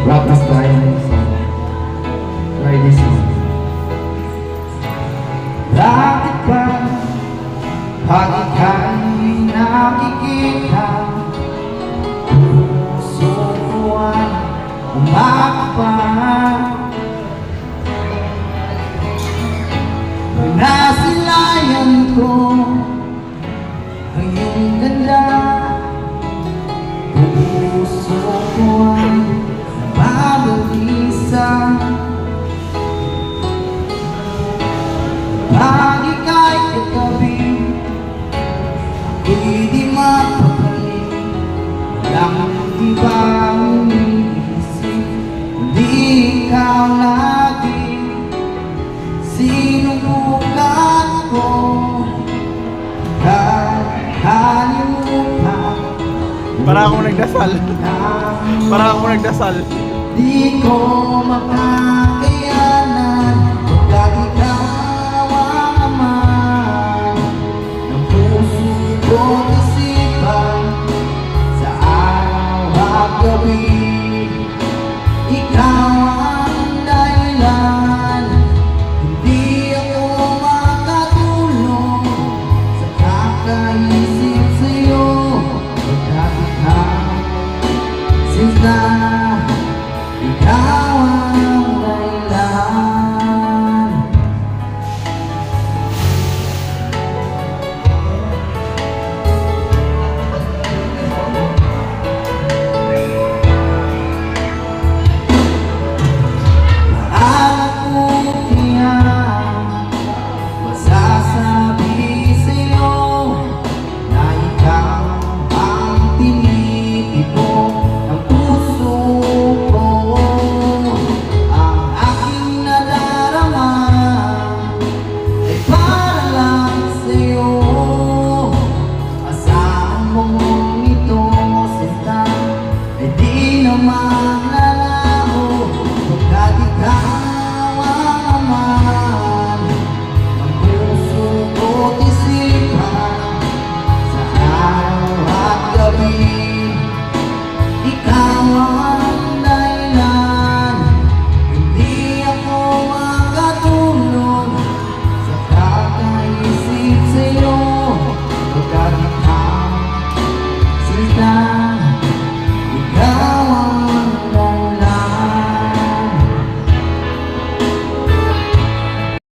Rock us tayo na yung song. Try this song. Bakit ba pag ika'y nakikita, puso ko ay umakapa? Nasilayan ko ang iyong ganda, puso ko ay mabalisa. Pag ika'y katabi, ako'y di mapapalik. Walang ibang iniisip, hindi ikaw lagi. Sinubukan ko kalimutan. Para akong nagdasal. Para akong nagdasal. Di ko makakalimutan.